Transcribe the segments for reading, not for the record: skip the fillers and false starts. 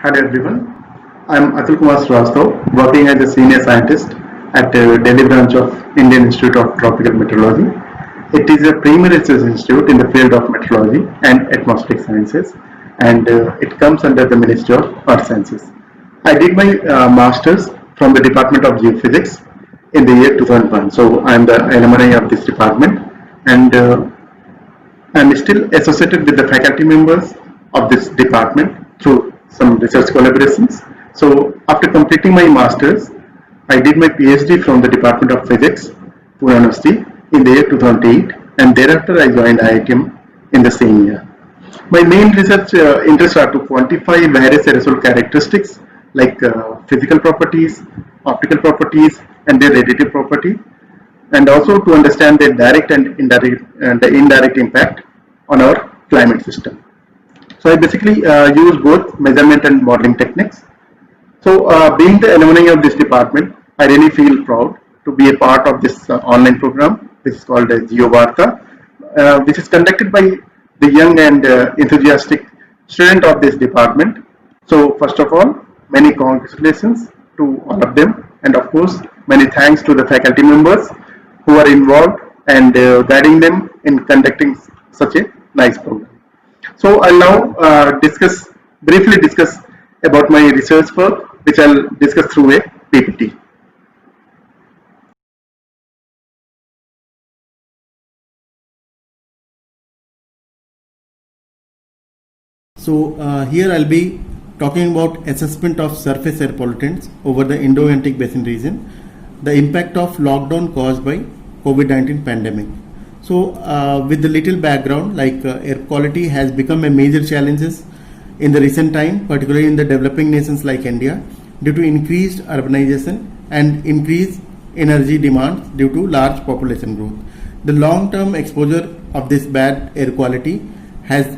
Hello everyone, I am Atul Kumar Srivastava, working as a senior scientist at the Delhi branch of Indian Institute of Tropical Meteorology. It is a premier research institute in the field of meteorology and atmospheric sciences, and it comes under the Ministry of Earth Sciences. I did my masters from the Department of Geophysics in the year 2001. So I am the alumni of this department, and I am still associated with the faculty members of this department through some research collaborations. So after completing my masters, I did my PhD from the Department of Physics, Pune University in the year 2008, and thereafter I joined IITM in the same year. My main research interests are to quantify various aerosol characteristics like physical properties, optical properties, and their radiative property, and also to understand their direct and indirect impact on our climate system. So I basically use both measurement and modeling techniques. So being the alumni of this department, I really feel proud to be a part of this online program. This is called Geo-Varta, which is conducted by the young and enthusiastic student of this department. So first of all, many congratulations to all of them, and of course many thanks to the faculty members who are involved and guiding them in conducting such a nice program. So I'll now briefly discuss about my research work, which I'll discuss through a PPT. So here I'll be talking about assessment of surface air pollutants over the Indo Gangetic Basin region, the impact of lockdown caused by COVID-19 pandemic. So with the little background, like air quality has become a major challenges in the recent time, particularly in the developing nations like India, due to increased urbanization and increased energy demands due to large population growth. The long-term exposure of this bad air quality has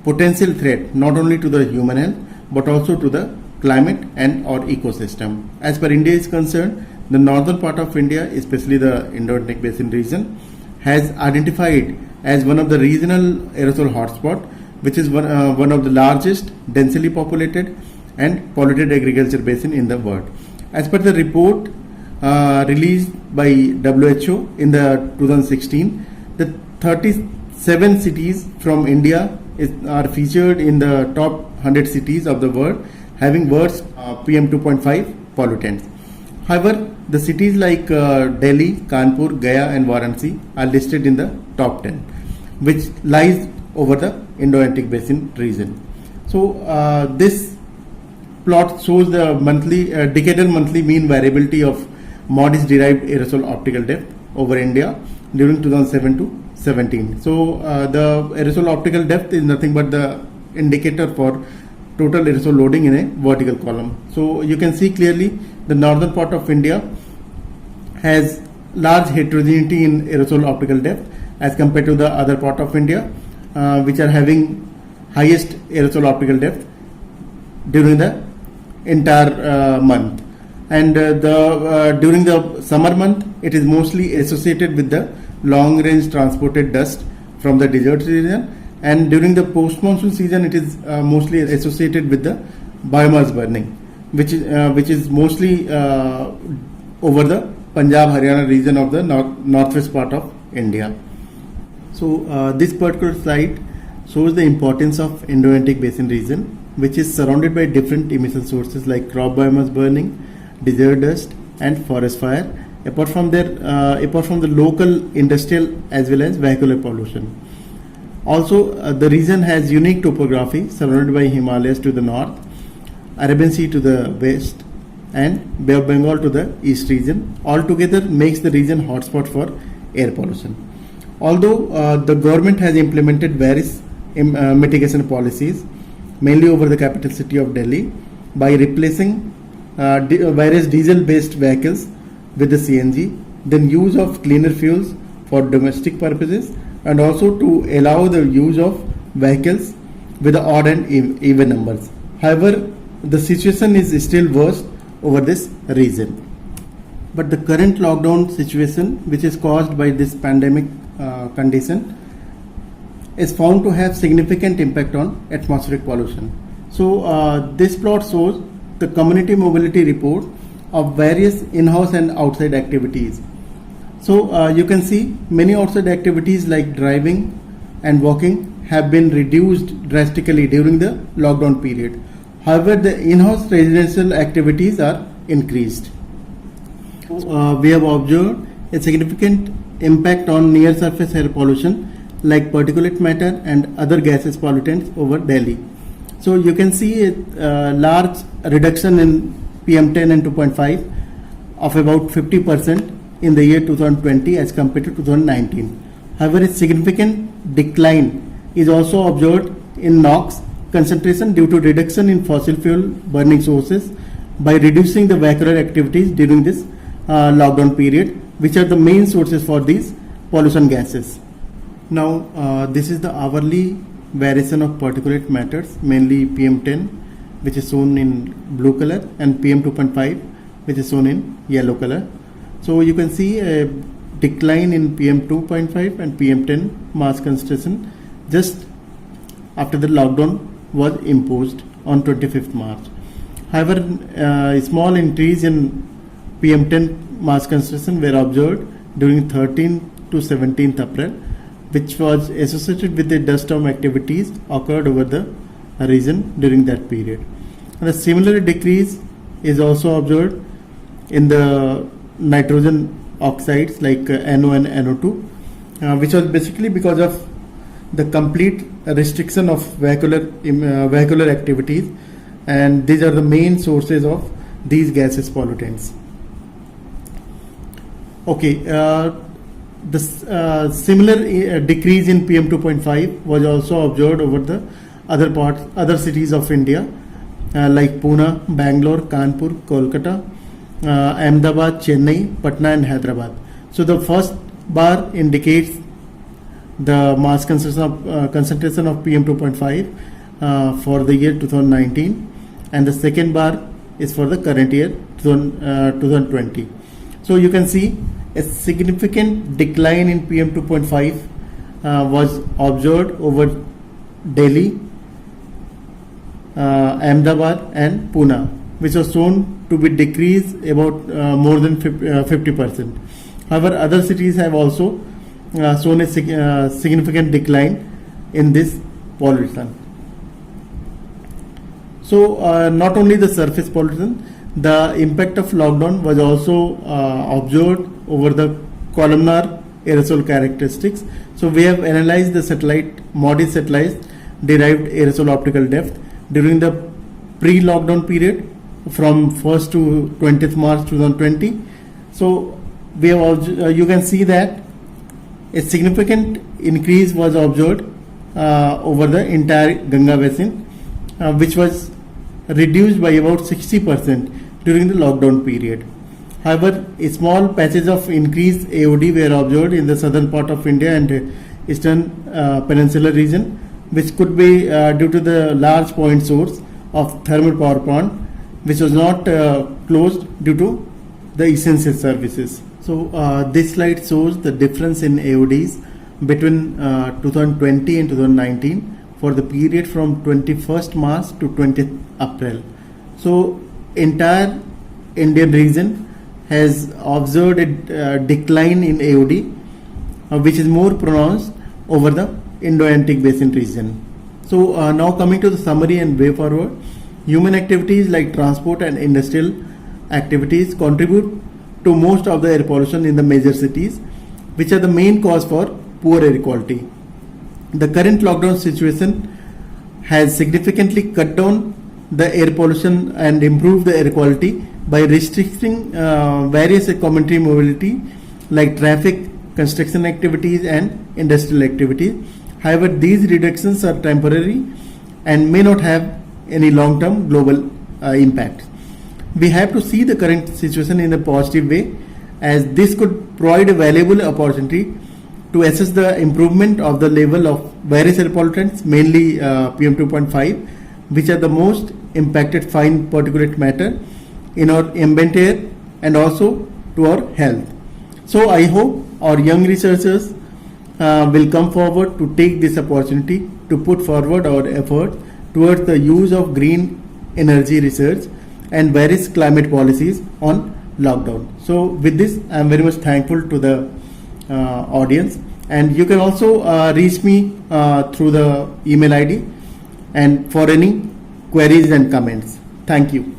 potential threat not only to the human health but also to the climate and or ecosystem. As per India is concerned, the northern part of India, especially the Indo Gangetic Basin region, has identified as one of the regional aerosol hotspot, which is one of the largest densely populated and polluted agriculture basin in the world. As per the report released by WHO in the 2016, the 37 cities from India are featured in the top 100 cities of the world having worst PM 2.5 pollutants. However, the cities like Delhi, Kanpur, Gaya and Varanasi are listed in the top 10, which lies over the Indo Gangetic Basin region. So this plot shows the decadal monthly mean variability of MODIS derived aerosol optical depth over India during 2007 to 17. So the aerosol optical depth is nothing but the indicator for total aerosol loading in a vertical column. So you can see clearly the northern part of India has large heterogeneity in aerosol optical depth as compared to the other part of India, which are having highest aerosol optical depth during the entire month. And during the summer month, it is mostly associated with the long range transported dust from the desert region, and during the post monsoon season it is mostly associated with the biomass burning, which is mostly over the Punjab Haryana region of the northwest part of India. So this particular slide shows the importance of Indo Gangetic Basin region, which is surrounded by different emission sources like crop biomass burning, desert dust and forest fire, apart from the local industrial as well as vehicular pollution. Also the region has unique topography surrounded by Himalayas to the north, Arabian Sea to the west and Bay of Bengal to the east region. Altogether makes the region hotspot for air pollution. Although the government has implemented various mitigation policies, mainly over the capital city of Delhi, by replacing various diesel-based vehicles with the CNG, then use of cleaner fuels for domestic purposes, and also to allow the use of vehicles with the odd and even numbers. However, the situation is still worse over this region. But the current lockdown situation, which is caused by this pandemic condition, is found to have significant impact on atmospheric pollution. So this plot shows the community mobility report of various in-house and outside activities. So you can see many outside activities like driving and walking have been reduced drastically during the lockdown period. However, the in-house residential activities are increased. We have observed a significant impact on near surface air pollution like particulate matter and other gaseous pollutants over Delhi. So you can see a large reduction in PM10 and 2.5 of about 50% in the year 2020 as compared to 2019. However, a significant decline is also observed in NOx concentration due to reduction in fossil fuel burning sources by reducing the vehicular activities during this lockdown period, which are the main sources for these pollution gases. Now, this is the hourly variation of particulate matters, mainly PM10, which is shown in blue color, and PM2.5, which is shown in yellow color. So you can see a decline in PM2.5 and PM10 mass concentration just after the lockdown was imposed on 25th March. However, a small increase in PM10 mass concentration were observed during 13th to 17th April, which was associated with the dust storm activities occurred over the region during that period. And a similar decrease is also observed in the nitrogen oxides like NO and NO2, which was basically because of the complete restriction of vehicular activities, and these are the main sources of these gaseous pollutants. Okay, the similar decrease in PM2.5 was also observed over the other cities of India like Pune, Bangalore, Kanpur, Kolkata, Ahmedabad, Chennai, Patna and Hyderabad. So the first bar indicates the mass concentration of PM2.5 for the year 2019, and the second bar is for the current year 2020. So you can see a significant decline in PM2.5 was observed over Delhi, Ahmedabad and Pune, which was shown to be decreased about more than 50%. However, other cities have also shown a significant decline in this pollution. So not only the surface pollution, the impact of lockdown was also observed over the columnar aerosol characteristics. So we have analyzed the MODIS satellite derived aerosol optical depth during the pre-lockdown period from 1st to 20th March 2020. So we have also, you can see that a significant increase was observed over the entire Ganga basin, which was reduced by about 60% during the lockdown period. However, a small patches of increased AOD were observed in the southern part of India and eastern peninsular region, which could be due to the large point source of thermal power plant, which was not closed due to the essential services. So this slide shows the difference in AODs between 2020 and 2019 for the period from 21st March to 20th April. So entire Indian region has observed a decline in AOD, which is more pronounced over the Indo Gangetic Basin region. So now coming to the summary and way forward, human activities like transport and industrial activities contribute to most of the air pollution in the major cities, which are the main cause for poor air quality. The current lockdown situation has significantly cut down the air pollution and improved the air quality by restricting various community mobility like traffic, construction activities and industrial activities. However, these reductions are temporary and may not have any long-term global impact. We have to see the current situation in a positive way, as this could provide a valuable opportunity to assess the improvement of the level of various air pollutants, mainly PM2.5, which are the most impacted fine particulate matter in our ambient air and also to our health. So I hope our young researchers will come forward to take this opportunity to put forward our effort towards the use of green energy research and various climate policies on lockdown. So with this, I am very much thankful to the audience, and you can also reach me through the email ID and for any queries and comments. Thank you.